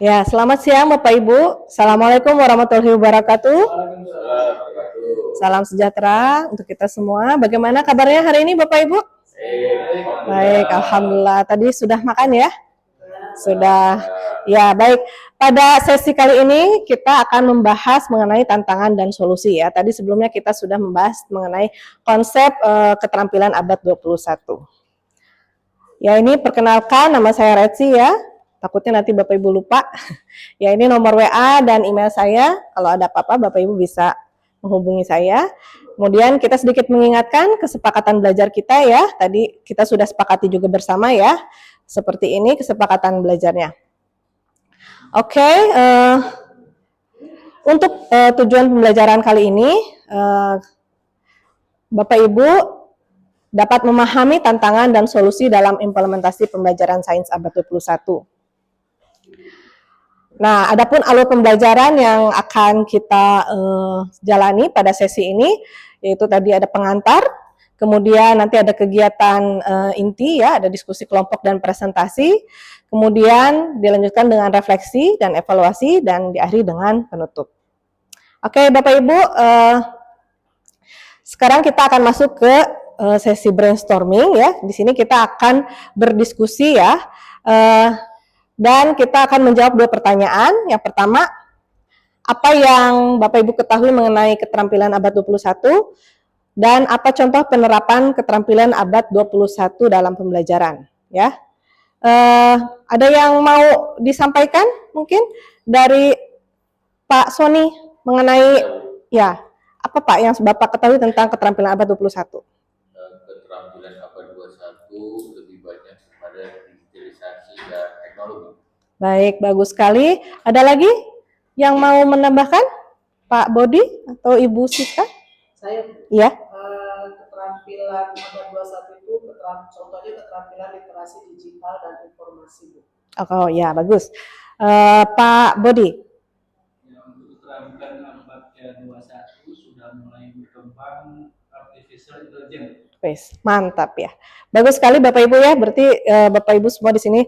Ya, selamat siang Bapak Ibu. Assalamualaikum warahmatullahi wabarakatuh. Salam sejahtera untuk kita semua. Bagaimana kabarnya hari ini Bapak Ibu? Baik, Alhamdulillah. Tadi sudah makan ya? Sudah. Ya, baik. Pada sesi kali ini kita akan membahas mengenai tantangan dan solusi ya. Tadi sebelumnya kita sudah membahas mengenai konsep keterampilan abad 21. Ya, ini perkenalkan, nama saya Retsi ya. Takutnya nanti Bapak Ibu lupa. Ya, ini nomor WA dan email saya. Kalau ada apa-apa Bapak Ibu bisa menghubungi saya. Kemudian kita sedikit mengingatkan kesepakatan belajar kita ya. Tadi kita sudah sepakati juga bersama ya. Seperti ini kesepakatan belajarnya. Oke, untuk tujuan pembelajaran kali ini, Bapak Ibu dapat memahami tantangan dan solusi dalam implementasi pembelajaran sains abad 21. Nah, adapun alur pembelajaran yang akan kita jalani pada sesi ini, yaitu tadi ada pengantar, kemudian nanti ada kegiatan inti ya, ada diskusi kelompok dan presentasi, kemudian dilanjutkan dengan refleksi dan evaluasi, dan diakhiri dengan penutup. Oke, Bapak Ibu, sekarang kita akan masuk ke sesi brainstorming ya. Di sini kita akan berdiskusi ya. Dan kita akan menjawab dua pertanyaan. Yang pertama, apa yang Bapak Ibu ketahui mengenai keterampilan abad 21 dan apa contoh penerapan keterampilan abad 21 dalam pembelajaran ya. Ada yang mau disampaikan mungkin dari Pak Sony mengenai ya, apa Pak yang Bapak ketahui tentang keterampilan abad 21? Keterampilan abad 21 lebih banyak pada digitalisasi dan teknologi. Baik, bagus sekali. Ada lagi yang mau menambahkan? Pak Bodi atau Ibu Siska? Saya. Iya. Keterampilan abad 21 itu contohnya keterampilan literasi digital dan informasi. Oh ya, bagus. Pak Bodi? Ya, untuk keterampilan abad 21 sudah mulai berkembang artificial intelligence. Mantap ya. Bagus sekali Bapak Ibu ya. Berarti Bapak Ibu semua di sini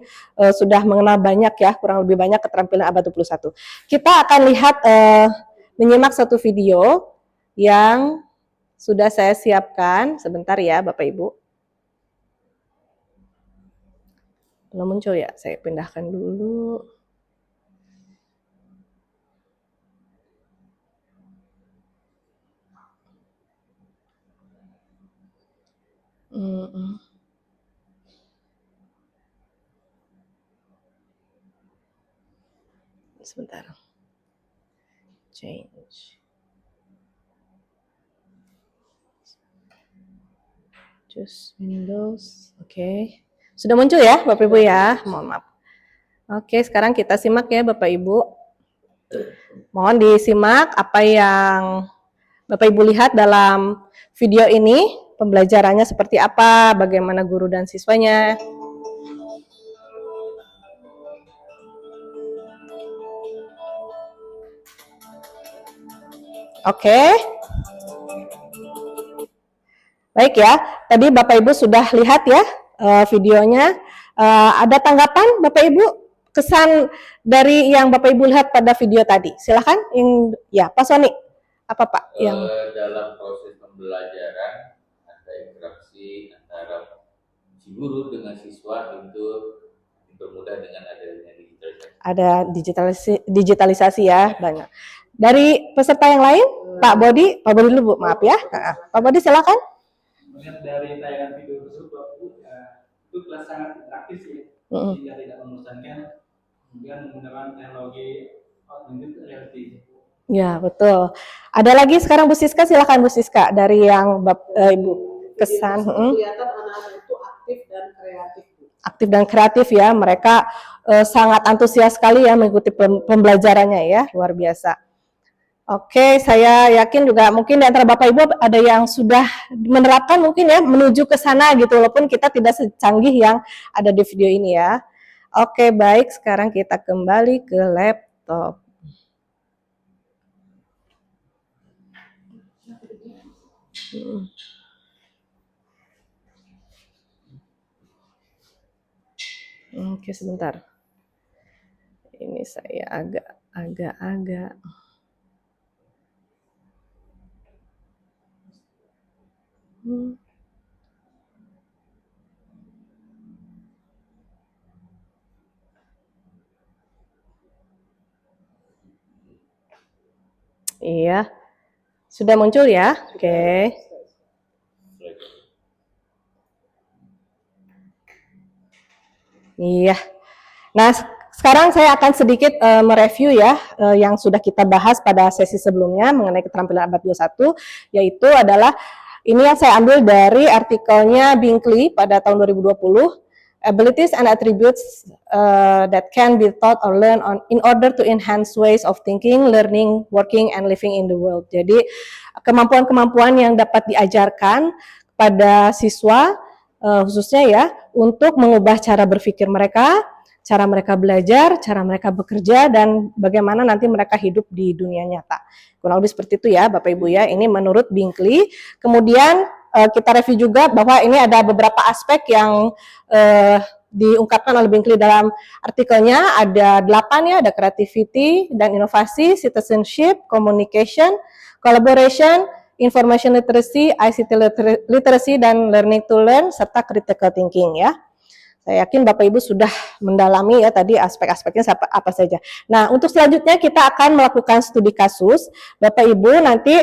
sudah mengenal banyak ya, kurang lebih banyak keterampilan abad 21. Kita akan lihat menyimak satu video yang sudah saya siapkan. Sebentar ya Bapak Ibu. Belum muncul ya, saya pindahkan dulu. Sebentar. Change. Choose Windows. Oke. Sudah muncul ya Bapak Ibu ya? Mohon maaf. Oke, sekarang kita simak ya Bapak Ibu. Mohon disimak apa yang Bapak Ibu lihat dalam video ini. Pembelajarannya seperti apa, bagaimana guru dan siswanya. Oke. Baik ya, tadi Bapak Ibu sudah lihat ya videonya. Ada tanggapan Bapak Ibu, kesan dari yang Bapak Ibu lihat pada video tadi? Silahkan, ya Pak Sony, apa Pak? Dalam proses pembelajaran ada interaksi antara si guru dengan siswa untuk dipermudah dengan adanya digitalisasi. Ada digitalisasi ya, banyak. Dari peserta yang lain, Pak Bodi dulu Bu, maaf ya. Pak Bodi silakan. Melihat dari tayangan video tersebut, itu kelas sangat interaktif ya, sehingga tidak membosankan, kemudian menggunakan teknologi augmented reality. Ya betul. Ada lagi sekarang Bu Siska, silakan Bu Siska dari yang Ibu kesan. Kelihatan anak-anak itu aktif dan kreatif. Aktif dan kreatif ya, mereka sangat antusias sekali ya mengikuti pembelajarannya ya, luar biasa. Oke, saya yakin juga mungkin di antara Bapak Ibu ada yang sudah menerapkan mungkin ya, menuju ke sana gitu, walaupun kita tidak secanggih yang ada di video ini ya. Oke, baik, sekarang kita kembali ke laptop. Oke, sebentar. Ini saya agak. Iya, sudah muncul ya? Oke. Iya. Nah, sekarang saya akan sedikit mereview ya yang sudah kita bahas pada sesi sebelumnya mengenai keterampilan abad 21, yaitu adalah ini yang saya ambil dari artikelnya Binkley pada tahun 2020, Abilities and Attributes that can be taught or learned in order to enhance ways of thinking, learning, working, and living in the world. Jadi, kemampuan-kemampuan yang dapat diajarkan pada siswa, khususnya ya, untuk mengubah cara berpikir mereka, cara mereka belajar, cara mereka bekerja, dan bagaimana nanti mereka hidup di dunia nyata. Kurang lebih seperti itu ya Bapak Ibu ya, ini menurut Binkley. Kemudian kita review juga bahwa ini ada beberapa aspek yang diungkapkan oleh Binkley dalam artikelnya, ada 8 ya, ada creativity dan inovasi, citizenship, communication, collaboration, information literacy, ICT literacy, dan learning to learn, serta critical thinking ya. Saya yakin Bapak Ibu sudah mendalami ya tadi aspek-aspeknya apa saja. Nah, untuk selanjutnya kita akan melakukan studi kasus. Bapak Ibu nanti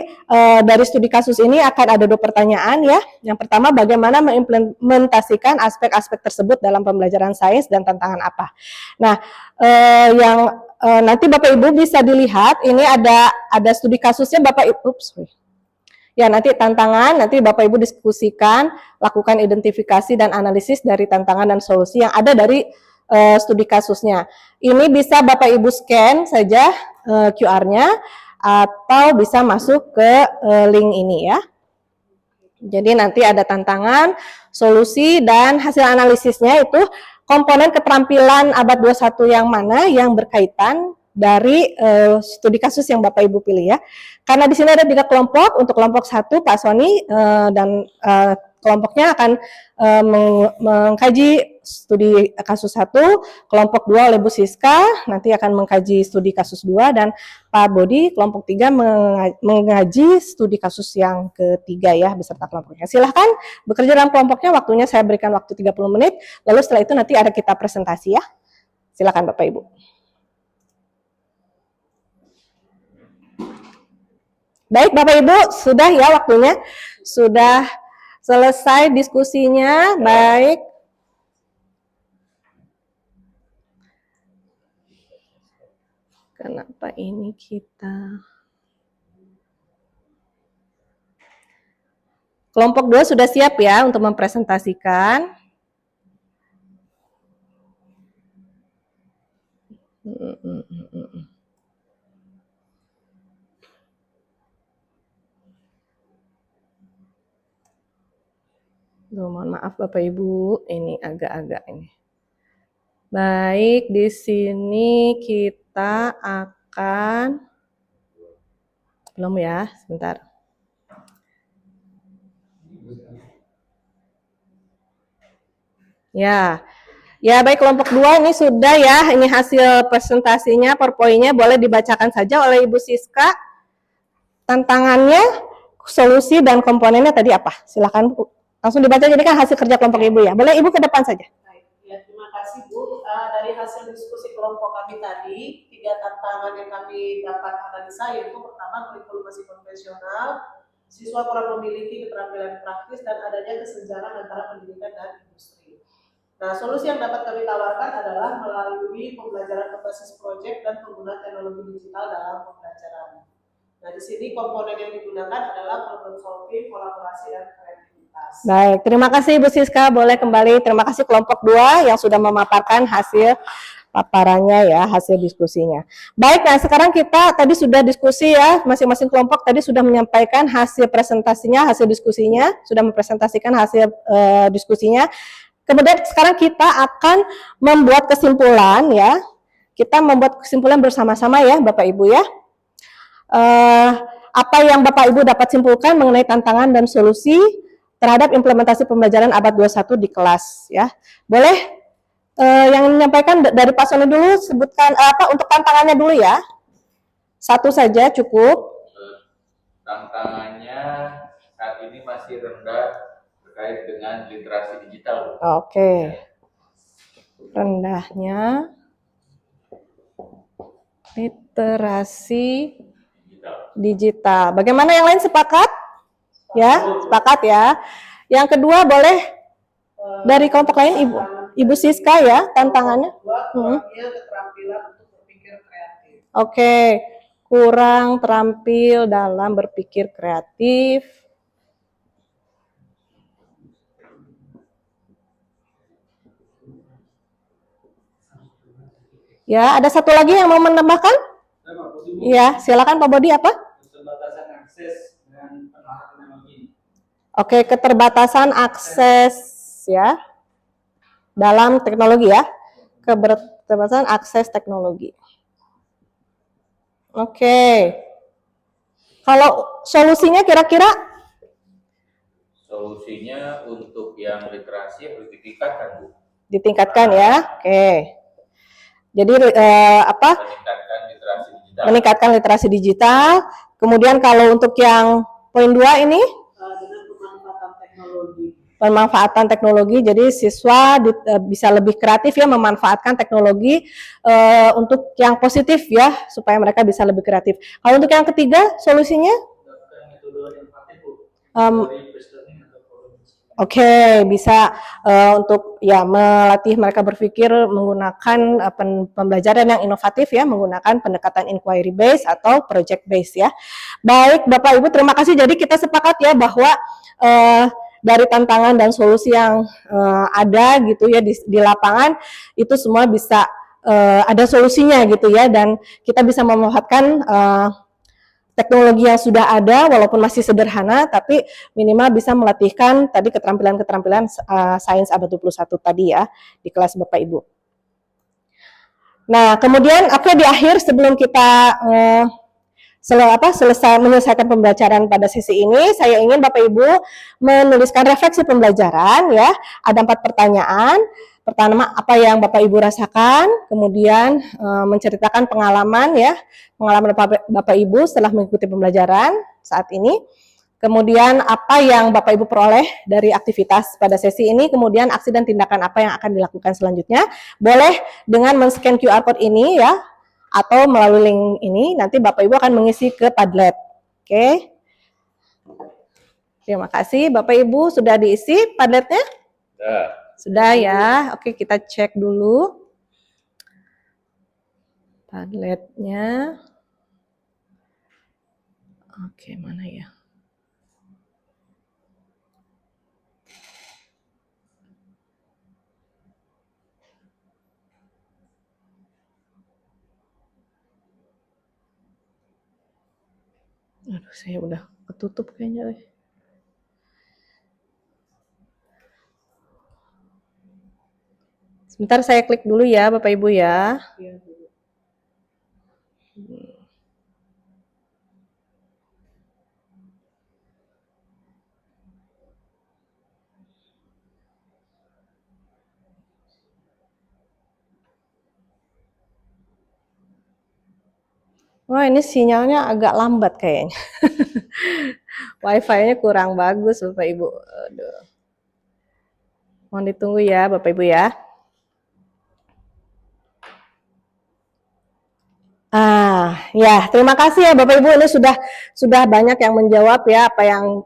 dari studi kasus ini akan ada 2 pertanyaan ya. Yang pertama, bagaimana mengimplementasikan aspek-aspek tersebut dalam pembelajaran sains dan tantangan apa. Nah, nanti Bapak Ibu bisa dilihat ini ada studi kasusnya Bapak Ibu. Ya, nanti tantangan, nanti Bapak Ibu diskusikan, lakukan identifikasi dan analisis dari tantangan dan solusi yang ada dari studi kasusnya. Ini bisa Bapak Ibu scan saja QR-nya atau bisa masuk ke link ini ya. Jadi nanti ada tantangan, solusi, dan hasil analisisnya itu komponen keterampilan abad 21 yang mana yang berkaitan dari studi kasus yang Bapak Ibu pilih ya. Karena di sini ada 3 kelompok. Untuk kelompok 1 Pak Sony dan kelompoknya akan mengkaji studi kasus 1, kelompok 2 oleh Bu Siska nanti akan mengkaji studi kasus 2, dan Pak Bodi kelompok 3 mengaji studi kasus yang ketiga ya beserta kelompoknya. Silahkan bekerja dalam kelompoknya, waktunya saya berikan waktu 30 menit, lalu setelah itu nanti ada kita presentasi ya. Silakan Bapak Ibu. Baik Bapak Ibu, sudah ya waktunya, sudah selesai diskusinya, baik. Kenapa ini kita... Kelompok 2 sudah siap ya untuk mempresentasikan. Mohon maaf Bapak Ibu, ini agak-agak ini. Baik, di sini kita akan belum ya, sebentar. Ya baik kelompok 2 ini sudah ya, ini hasil presentasinya, PowerPoint-nya boleh dibacakan saja oleh Ibu Siska. Tantangannya, solusi dan komponennya tadi apa? Silakan Bu. Langsung dibaca, jadi kan hasil kerja kelompok Ibu ya. Boleh Ibu ke depan saja. Baik, ya terima kasih Bu. Dari hasil diskusi kelompok kami tadi, 3 tantangan yang kami dapat analisa yaitu pertama kurikulum masih konvensional, siswa kurang memiliki keterampilan praktis, dan adanya kesenjangan antara pendidikan dan industri. Nah, solusi yang dapat kami tawarkan adalah melalui pembelajaran berbasis proyek dan penggunaan teknologi digital dalam pembelajaran. Nah, di sini komponen yang digunakan adalah problem solving, kolaborasi, dan kreativitas. Baik, terima kasih Ibu Siska. Boleh kembali. Terima kasih kelompok 2 yang sudah memaparkan hasil paparannya ya, hasil diskusinya. Baik, nah sekarang kita tadi sudah diskusi ya, masing-masing kelompok tadi sudah menyampaikan hasil presentasinya, hasil diskusinya, sudah mempresentasikan hasil diskusinya. Kemudian sekarang kita akan membuat kesimpulan ya. Kita membuat kesimpulan bersama-sama ya Bapak Ibu ya. Apa yang Bapak Ibu dapat simpulkan mengenai tantangan dan solusi terhadap implementasi pembelajaran abad 21 di kelas ya. Boleh Yang menyampaikan dari Pak Sony dulu, sebutkan untuk tantangannya dulu ya. Satu saja cukup. Tantangannya saat ini masih rendah terkait dengan literasi digital. Oke. Rendahnya literasi digital. Bagaimana yang lain sepakat? Ya, sepakat ya. Yang kedua boleh dari kelompok lain Ibu Siska ya, tantangannya. Kurangnya keterampilan untuk berpikir kreatif. Oke, kurang terampil dalam berpikir kreatif. Ya, ada satu lagi yang mau menambahkan? Ya, silakan Pak Bodi apa? Keterbatasan akses dan penerapan teknologi. Oke, keterbatasan akses ya dalam teknologi ya, keterbatasan akses teknologi. Oke, kalau solusinya kira-kira? Solusinya untuk yang literasi harus ditingkatkan, Bu. Ditingkatkan ya, oke. Jadi Meningkatkan literasi digital. Meningkatkan literasi digital. Kemudian kalau untuk yang poin 2 ini? Dengan pemanfaatan teknologi. Pemanfaatan teknologi, jadi siswa bisa lebih kreatif ya memanfaatkan teknologi untuk yang positif ya, supaya mereka bisa lebih kreatif. Kalau untuk yang ketiga, solusinya? Oke, bisa untuk ya melatih mereka berpikir menggunakan pembelajaran yang inovatif ya, menggunakan pendekatan inquiry based atau project based ya. Baik, Bapak Ibu, terima kasih. Jadi kita sepakat ya bahwa dari tantangan dan solusi yang ada gitu ya di lapangan itu semua bisa ada solusinya gitu ya, dan kita bisa memanfaatkan teknologi yang sudah ada walaupun masih sederhana, tapi minimal bisa melatihkan tadi keterampilan-keterampilan sains abad 21 tadi ya di kelas Bapak Ibu. Nah, kemudian di akhir sebelum kita selesai menyelesaikan pembelajaran pada sesi ini, saya ingin Bapak Ibu menuliskan refleksi pembelajaran ya. Ada 4 pertanyaan. Pertama, apa yang Bapak Ibu rasakan, kemudian menceritakan pengalaman ya, pengalaman Bapak Ibu setelah mengikuti pembelajaran saat ini. Kemudian apa yang Bapak Ibu peroleh dari aktivitas pada sesi ini, kemudian aksi dan tindakan apa yang akan dilakukan selanjutnya. Boleh dengan men-scan QR code ini ya, atau melalui link ini, nanti Bapak Ibu akan mengisi ke Padlet. Oke. Terima kasih, Bapak Ibu sudah diisi Padletnya? Sudah ya. Oke, kita cek dulu Padletnya. Oke, mana ya? Aduh, saya udah ketutup kayaknya. Sebentar saya klik dulu ya Bapak Ibu ya. Wah, ini sinyalnya agak lambat kayaknya. Wifi-nya kurang bagus Bapak Ibu. Aduh. Mohon ditunggu ya Bapak Ibu ya. Ya, terima kasih ya Bapak Ibu, ini sudah banyak yang menjawab ya apa yang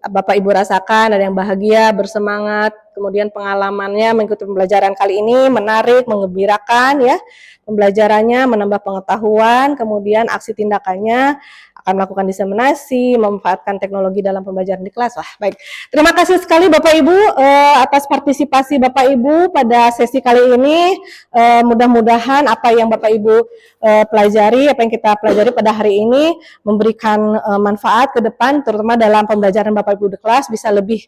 Bapak Ibu rasakan, ada yang bahagia, bersemangat, kemudian pengalamannya mengikuti pembelajaran kali ini menarik, menggembirakan ya. Pembelajarannya menambah pengetahuan, kemudian aksi tindakannya akan melakukan diseminasi, memanfaatkan teknologi dalam pembelajaran di kelas. Wah, baik. Terima kasih sekali Bapak Ibu atas partisipasi Bapak Ibu pada sesi kali ini. Mudah-mudahan apa yang Bapak Ibu pelajari, apa yang kita pelajari pada hari ini memberikan manfaat ke depan, terutama dalam pembelajaran Bapak Ibu di kelas bisa lebih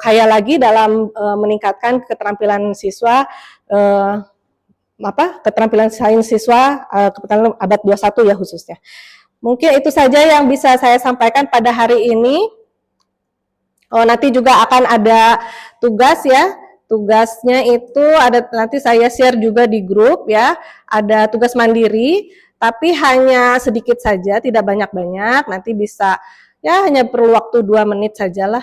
kaya lagi dalam meningkatkan keterampilan siswa, keterampilan sains siswa kebetulan abad 21 ya khususnya. Mungkin itu saja yang bisa saya sampaikan pada hari ini. Nanti juga akan ada tugas ya Tugasnya itu ada, nanti saya share juga di grup ya. Ada tugas mandiri, tapi hanya sedikit saja, tidak banyak-banyak. Nanti bisa ya hanya perlu waktu 2 menit sajalah.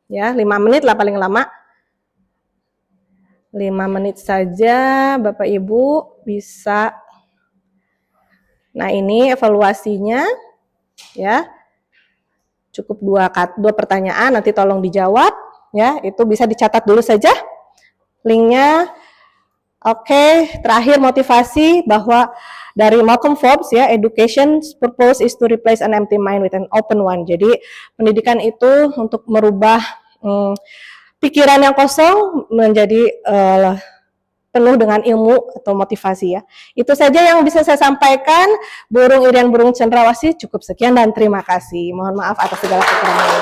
Ya, 5 menit lah paling lama. 5 menit saja Bapak Ibu bisa. Nah, ini evaluasinya ya. Cukup 2 pertanyaan, nanti tolong dijawab ya. Itu bisa dicatat dulu saja linknya. Oke, terakhir motivasi bahwa dari Malcolm Forbes ya, education's purpose is to replace an empty mind with an open one. Jadi pendidikan itu untuk merubah pikiran yang kosong menjadi penuh dengan ilmu atau motivasi ya. Itu saja yang bisa saya sampaikan. Burung Irian Burung Cendrawasih, cukup sekian dan terima kasih. Mohon maaf atas segala kekurangan.